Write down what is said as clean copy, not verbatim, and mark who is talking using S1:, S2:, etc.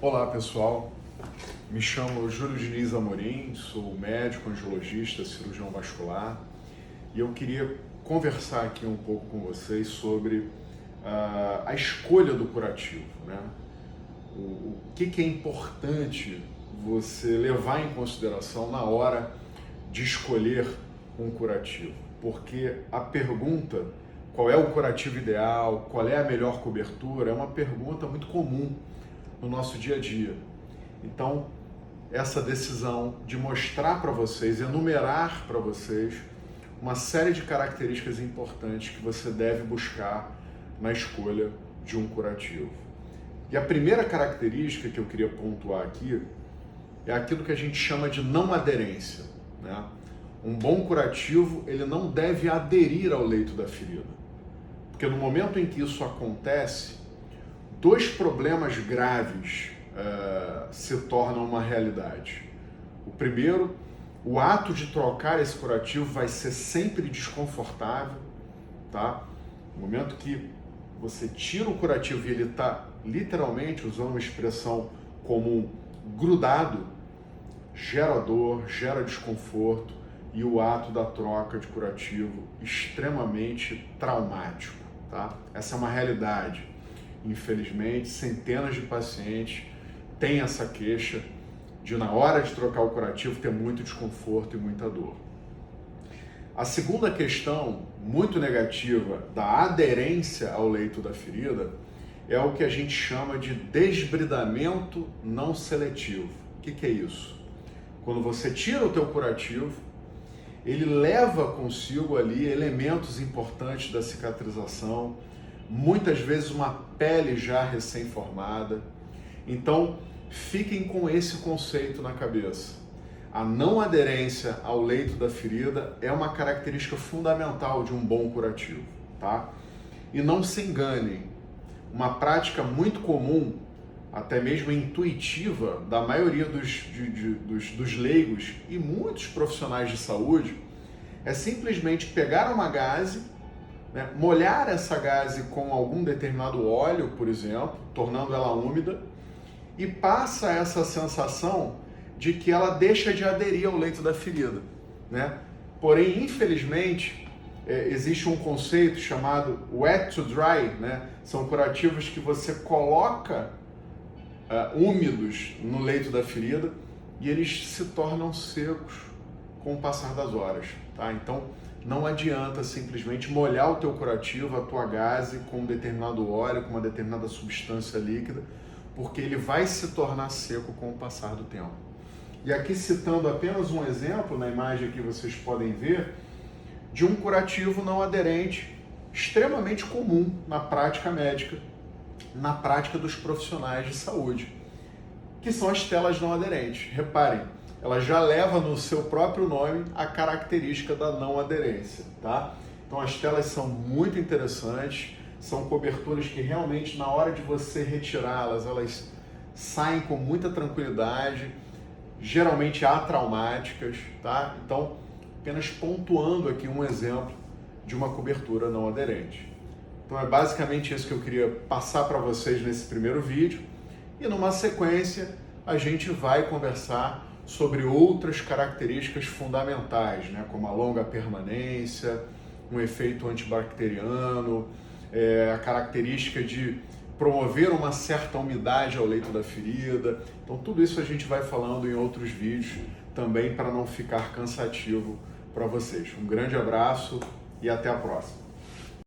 S1: Olá pessoal, me chamo Júlio Diniz Amorim, sou médico, angiologista, cirurgião vascular e eu queria conversar aqui um pouco com vocês sobre a escolha do curativo, né? O que é importante você levar em consideração na hora de escolher um curativo, porque a pergunta qual é o curativo ideal, qual é a melhor cobertura, é uma pergunta muito comum no nosso dia a dia. Então, essa decisão de mostrar para vocês, enumerar para vocês uma série de características importantes que você deve buscar na escolha de um curativo. E a primeira característica que eu queria pontuar aqui é aquilo que a gente chama de não aderência, né? Um bom curativo, ele não deve aderir ao leito da ferida. Porque no momento em que isso acontece, dois problemas graves se tornam uma realidade. O primeiro, o ato de trocar esse curativo vai ser sempre desconfortável, tá? No momento que você tira o curativo e ele está literalmente, usando uma expressão comum, grudado, gera dor, gera desconforto e o ato da troca de curativo extremamente traumático, tá? Essa é uma realidade. Infelizmente, centenas de pacientes têm essa queixa de, na hora de trocar o curativo, ter muito desconforto e muita dor. A segunda questão, muito negativa, da aderência ao leito da ferida, é o que a gente chama de desbridamento não seletivo. O que é isso? Quando você tira o teu curativo, ele leva consigo ali elementos importantes da cicatrização, muitas vezes uma pele já recém-formada. Então, fiquem com esse conceito na cabeça. A não aderência ao leito da ferida é uma característica fundamental de um bom curativo, tá? E não se enganem, uma prática muito comum, até mesmo intuitiva, da maioria dos leigos e muitos profissionais de saúde, é simplesmente pegar uma gaze, né, molhar essa gaze com algum determinado óleo, por exemplo, tornando ela úmida, e passa essa sensação de que ela deixa de aderir ao leito da ferida, né? Porém, infelizmente, existe um conceito chamado wet to dry, né? São curativos que você coloca úmidos no leito da ferida e eles se tornam secos com o passar das horas, tá? Então, não adianta simplesmente molhar o teu curativo, a tua gaze, com um determinado óleo, com uma determinada substância líquida, porque ele vai se tornar seco com o passar do tempo. E aqui citando apenas um exemplo, na imagem que vocês podem ver, de um curativo não aderente, extremamente comum na prática médica, na prática dos profissionais de saúde, que são as telas não aderentes. Reparem, ela já leva no seu próprio nome a característica da não aderência, tá? Então as telas são muito interessantes, são coberturas que realmente na hora de você retirá-las, elas saem com muita tranquilidade, geralmente atraumáticas, tá? Então, apenas pontuando aqui um exemplo de uma cobertura não aderente. Então é basicamente isso que eu queria passar para vocês nesse primeiro vídeo e numa sequência a gente vai conversar sobre outras características fundamentais, né, como a longa permanência, um efeito antibacteriano, a característica de promover uma certa umidade ao leito da ferida. Então tudo isso a gente vai falando em outros vídeos também para não ficar cansativo para vocês. Um grande abraço e até a próxima.